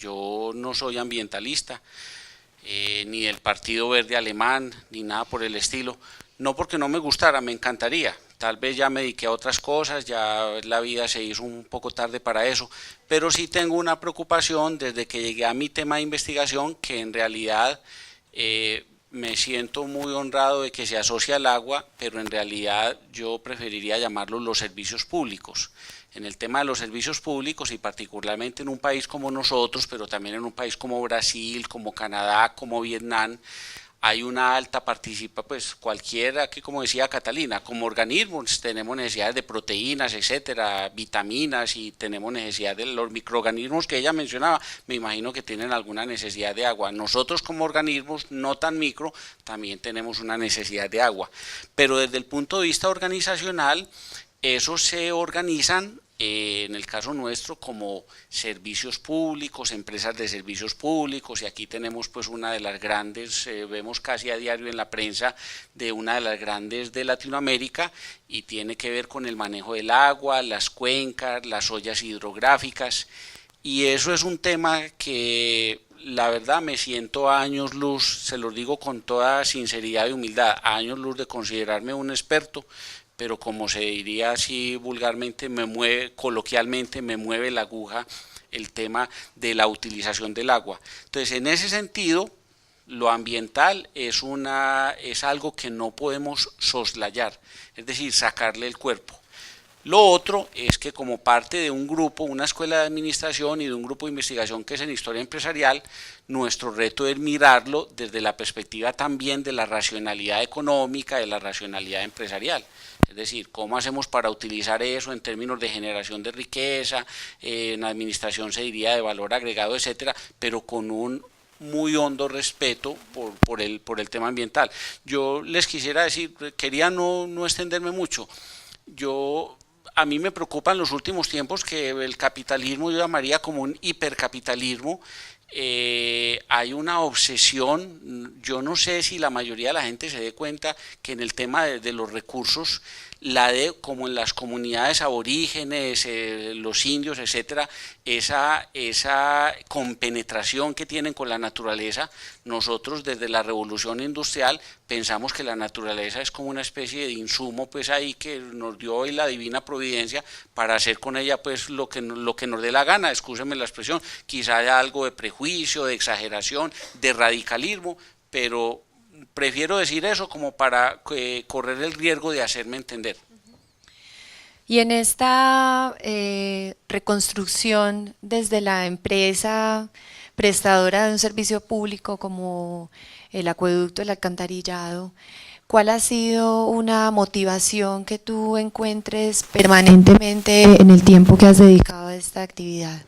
yo no soy ambientalista, ni del Partido Verde Alemán, ni nada por el estilo. No porque no me gustara, me encantaría. Tal vez ya me dediqué a otras cosas, ya la vida se hizo un poco tarde para eso, pero sí tengo una preocupación desde que llegué a mi tema de investigación, que en realidad me siento muy honrado de que se asocia al agua, pero en realidad yo preferiría llamarlos los servicios públicos. En el tema de los servicios públicos y particularmente en un país como nosotros, pero también en un país como Brasil, como Canadá, como Vietnam, hay una alta participación, pues cualquiera que, como decía Catalina, como organismos tenemos necesidades de proteínas, etcétera, vitaminas, y tenemos necesidad de los microorganismos que ella mencionaba, me imagino que tienen alguna necesidad de agua. Nosotros como organismos no tan micro también tenemos una necesidad de agua, pero desde el punto de vista organizacional, esos se organizan en el caso nuestro como servicios públicos, empresas de servicios públicos, y aquí tenemos pues una de las grandes, vemos casi a diario en la prensa de una de las grandes de Latinoamérica, y tiene que ver con el manejo del agua, las cuencas, las ollas hidrográficas, y eso es un tema que la verdad me siento a años luz, se los digo con toda sinceridad y humildad, a años luz de considerarme un experto, pero como se diría así vulgarmente, me mueve, coloquialmente me mueve la aguja el tema de la utilización del agua. Entonces, en ese sentido, lo ambiental es algo que no podemos soslayar, es decir, sacarle el cuerpo. Lo otro es que como parte de un grupo, una escuela de administración y de un grupo de investigación que es en historia empresarial, nuestro reto es mirarlo desde la perspectiva también de la racionalidad económica, de la racionalidad empresarial. Es decir, cómo hacemos para utilizar eso en términos de generación de riqueza, en administración se diría de valor agregado, etcétera, pero con un muy hondo respeto por el tema ambiental. Yo les quisiera decir, quería no extenderme mucho, a mí me preocupa en los últimos tiempos que el capitalismo, yo llamaría como un hipercapitalismo, hay una obsesión, yo no sé si la mayoría de la gente se dé cuenta que en el tema de los recursos, como en las comunidades aborígenes, los indios, etcétera, esa compenetración que tienen con la naturaleza, nosotros desde la revolución industrial pensamos que la naturaleza es como una especie de insumo pues ahí que nos dio hoy la divina providencia para hacer con ella pues lo que nos dé la gana, excúsenme la expresión, quizá haya algo de prejuicio, de exageración, de radicalismo, pero prefiero decir eso como para correr el riesgo de hacerme entender. Y en esta reconstrucción desde la empresa prestadora de un servicio público como el acueducto, el alcantarillado, ¿cuál ha sido una motivación que tú encuentres permanentemente en el tiempo que has dedicado a esta actividad?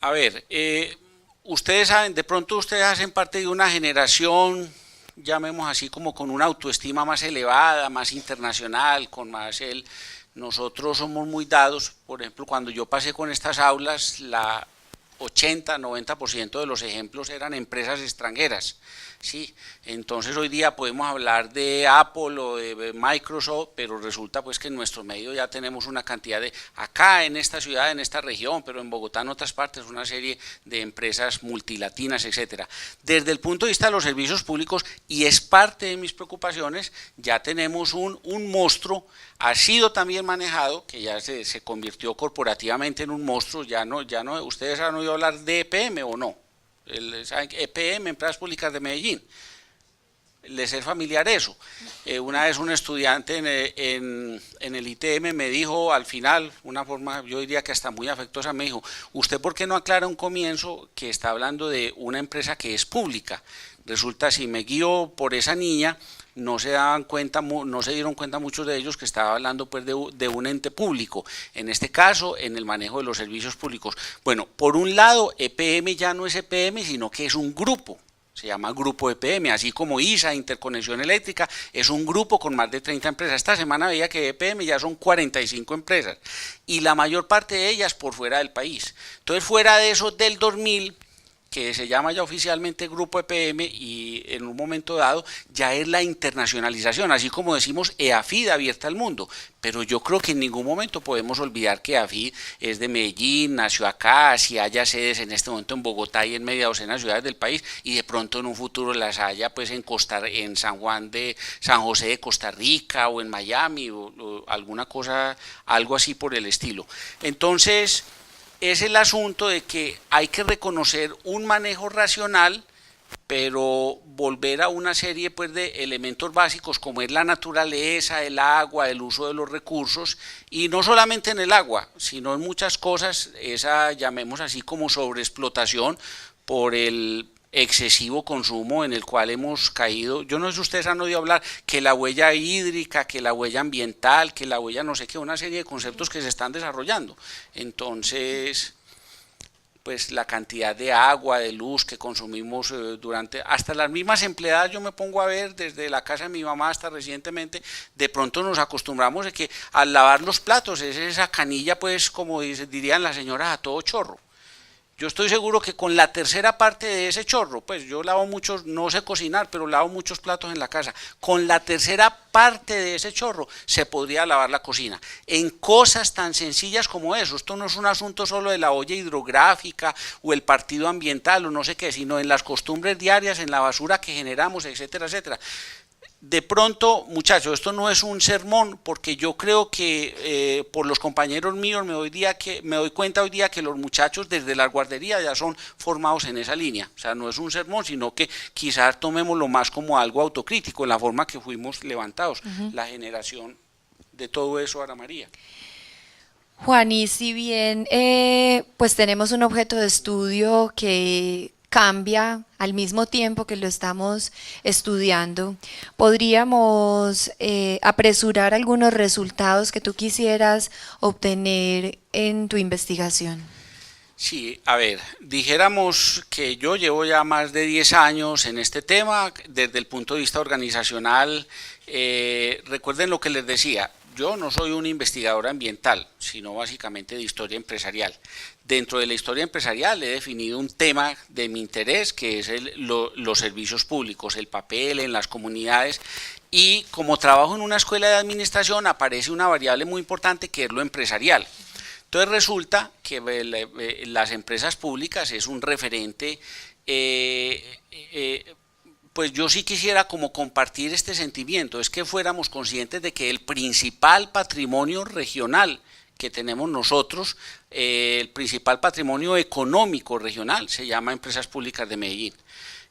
A ver, ustedes saben, de pronto ustedes hacen parte de una generación, llamemos así como con una autoestima más elevada, más internacional, con más nosotros somos muy dados, por ejemplo, cuando yo pasé con estas aulas, la 80-90% de los ejemplos eran empresas extranjeras, ¿sí? Entonces hoy día podemos hablar de Apple o de Microsoft, pero resulta pues que en nuestro medio ya tenemos una cantidad acá en esta ciudad, en esta región, pero en Bogotá, en otras partes, una serie de empresas multilatinas, etcétera. Desde el punto de vista de los servicios públicos, y es parte de mis preocupaciones, ya tenemos un monstruo, ha sido también manejado, que ya se convirtió corporativamente en un monstruo, ustedes han oído hablar de EPM o no, ¿saben? EPM, Empresas Públicas de Medellín, les es familiar eso. Una vez un estudiante en el ITM me dijo al final, una forma, yo diría que hasta muy afectuosa, me dijo, ¿usted por qué no aclara un comienzo que está hablando de una empresa que es pública? Resulta, si me guío por esa niña, no se daban cuenta, no se dieron cuenta muchos de ellos que estaba hablando pues de un ente público, en este caso en el manejo de los servicios públicos. Bueno, por un lado EPM ya no es EPM, sino que es un grupo, se llama Grupo EPM, así como ISA, Interconexión Eléctrica, es un grupo con más de 30 empresas. Esta semana veía que EPM ya son 45 empresas, y la mayor parte de ellas por fuera del país. Entonces, fuera de esos del 2000, que se llama ya oficialmente Grupo EPM, y en un momento dado ya es la internacionalización, así como decimos EAFID abierta al mundo, pero yo creo que en ningún momento podemos olvidar que EAFID es de Medellín, nació acá, si haya sedes en este momento en Bogotá y en media docena de ciudades del país, y de pronto en un futuro las haya pues en San José de Costa Rica o en Miami o alguna cosa, algo así por el estilo. Entonces es el asunto de que hay que reconocer un manejo racional, pero volver a una serie pues de elementos básicos como es la naturaleza, el agua, el uso de los recursos, y no solamente en el agua, sino en muchas cosas, esa llamemos así como sobreexplotación por el excesivo consumo en el cual hemos caído. Yo no sé si ustedes han oído hablar que la huella hídrica, que la huella ambiental, que la huella no sé qué, una serie de conceptos que se están desarrollando. Entonces, pues la cantidad de agua, de luz que consumimos durante, hasta las mismas empleadas, yo me pongo a ver desde la casa de mi mamá hasta recientemente, de pronto nos acostumbramos a que al lavar los platos es esa canilla, pues como dirían las señoras, a todo chorro. Yo estoy seguro que con la tercera parte de ese chorro, pues yo lavo muchos, no sé cocinar, pero lavo muchos platos en la casa, con la tercera parte de ese chorro se podría lavar la cocina, en cosas tan sencillas como eso. Esto no es un asunto solo de la olla hidrográfica o el partido ambiental o no sé qué, sino en las costumbres diarias, en la basura que generamos, etcétera, etcétera. De pronto, muchachos, esto no es un sermón, porque yo creo que por los compañeros míos me doy cuenta hoy día que los muchachos desde la guardería ya son formados en esa línea. O sea, no es un sermón, sino que quizás tomémoslo más como algo autocrítico en la forma que fuimos levantados, la generación de todo eso, Ana María. Juan, y si bien pues tenemos un objeto de estudio que cambia al mismo tiempo que lo estamos estudiando, ¿podríamos apresurar algunos resultados que tú quisieras obtener en tu investigación? Sí, a ver, dijéramos que yo llevo ya más de 10 años en este tema desde el punto de vista organizacional. Recuerden lo que les decía, yo no soy un investigador ambiental, sino básicamente de historia empresarial. Dentro de la historia empresarial he definido un tema de mi interés, que es los servicios públicos, el papel en las comunidades, y como trabajo en una escuela de administración aparece una variable muy importante que es lo empresarial. Entonces resulta que las empresas públicas es un referente, pues yo sí quisiera como compartir este sentimiento, es que fuéramos conscientes de que el principal patrimonio regional que tenemos nosotros, el principal patrimonio económico regional, se llama Empresas Públicas de Medellín.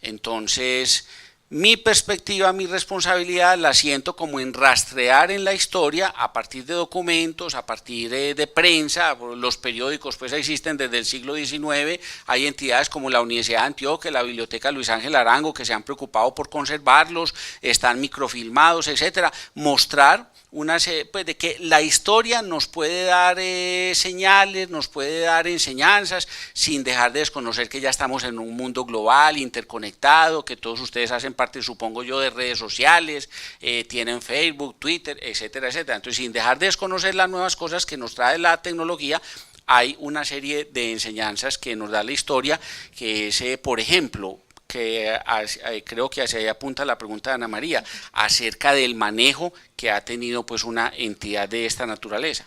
Entonces, mi perspectiva, mi responsabilidad la siento como en rastrear en la historia a partir de documentos, a partir de prensa. Los periódicos pues existen desde el siglo XIX, hay entidades como la Universidad de Antioquia, la Biblioteca Luis Ángel Arango que se han preocupado por conservarlos, están microfilmados, etcétera. Mostrar pues de que la historia nos puede dar señales, nos puede dar enseñanzas, sin dejar de desconocer que ya estamos en un mundo global, interconectado, que todos ustedes hacen parte, supongo yo, de redes sociales, tienen Facebook, Twitter, etcétera, etcétera. Entonces, sin dejar de desconocer las nuevas cosas que nos trae la tecnología, hay una serie de enseñanzas que nos da la historia, que es, por ejemplo, que creo que hacia ahí apunta la pregunta de Ana María, acerca del manejo que ha tenido pues una entidad de esta naturaleza.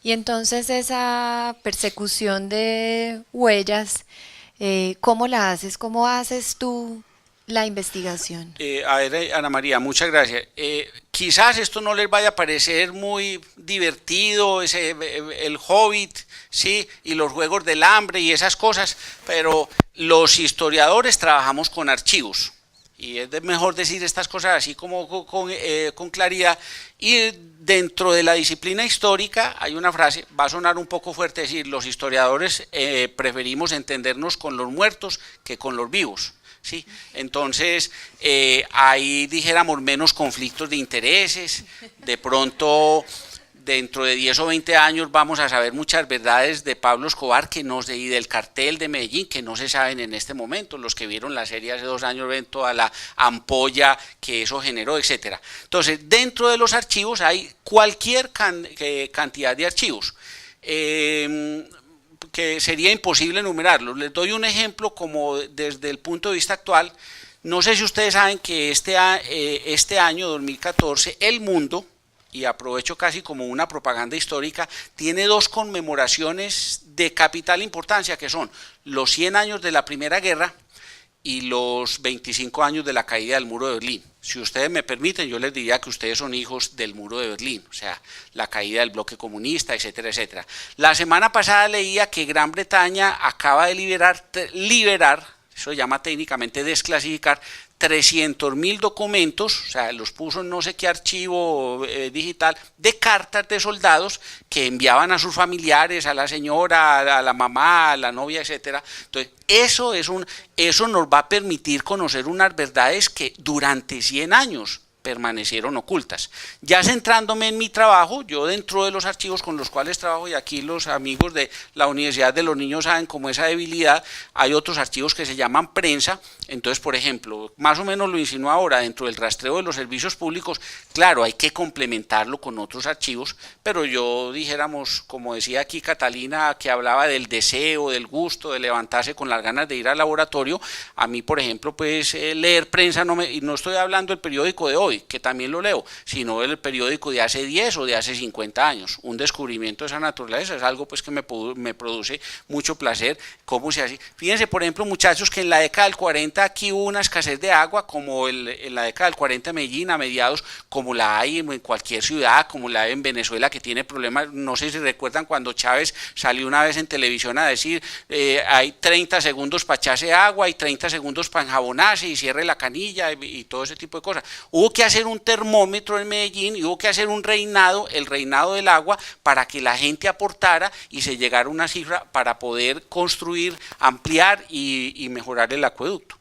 Y entonces esa persecución de huellas, ¿cómo la haces? ¿Cómo haces tú la investigación? A ver, Ana María, muchas gracias. Quizás esto no les vaya a parecer muy divertido, el Hobbit, sí, y los Juegos del Hambre y esas cosas, pero los historiadores trabajamos con archivos. Y es mejor decir estas cosas así como con claridad. Y dentro de la disciplina histórica hay una frase, va a sonar un poco fuerte decir, los historiadores preferimos entendernos con los muertos que con los vivos. ¿Sí? Entonces, ahí dijéramos menos conflictos de intereses, de pronto dentro de 10 o 20 años vamos a saber muchas verdades de Pablo Escobar y del cartel de Medellín que no se saben en este momento. Los que vieron la serie hace 2 años ven toda la ampolla que eso generó, etcétera. Entonces, dentro de los archivos hay cualquier cantidad de archivos. que sería imposible enumerarlos. Les doy un ejemplo como desde el punto de vista actual. No sé si ustedes saben que este año 2014 el mundo, y aprovecho casi como una propaganda histórica, tiene dos conmemoraciones de capital importancia, que son los 100 años de la Primera Guerra y los 25 años de la caída del muro de Berlín. Si ustedes me permiten, yo les diría que ustedes son hijos del muro de Berlín, o sea, la caída del bloque comunista, etcétera, etcétera. La semana pasada leía que Gran Bretaña acaba de liberar, eso se llama técnicamente desclasificar, 300.000 documentos, o sea, los puso en no sé qué archivo digital, de cartas de soldados que enviaban a sus familiares, a la señora, a la mamá, a la novia, etcétera. Entonces, eso nos va a permitir conocer unas verdades que durante 100 años permanecieron ocultas. Ya centrándome en mi trabajo, yo dentro de los archivos con los cuales trabajo, y aquí los amigos de la Universidad de los Niños saben como esa debilidad, hay otros archivos que se llaman prensa. Entonces, por ejemplo, más o menos lo insinúo ahora, dentro del rastreo de los servicios públicos, claro, hay que complementarlo con otros archivos, pero yo dijéramos, como decía aquí Catalina, que hablaba del deseo, del gusto, de levantarse con las ganas de ir al laboratorio. A mí, por ejemplo, pues leer prensa, y no estoy hablando del periódico de hoy, que también lo leo, sino el periódico de hace 10 o de hace 50 años. Un descubrimiento de esa naturaleza es algo pues que me produce mucho placer. ¿Cómo se hace? Fíjense, por ejemplo, muchachos, que en la década del 40 aquí hubo una escasez de agua, como en la década del 40 en Medellín, a mediados, como la hay en cualquier ciudad, como la hay en Venezuela, que tiene problemas. No sé si recuerdan cuando Chávez salió una vez en televisión a decir, hay 30 segundos para echarse agua y 30 segundos para enjabonarse y cierre la canilla y todo ese tipo de cosas. Hubo que hacer un termómetro en Medellín y hubo que hacer un reinado, el reinado del agua, para que la gente aportara y se llegara a una cifra para poder construir, ampliar y mejorar el acueducto.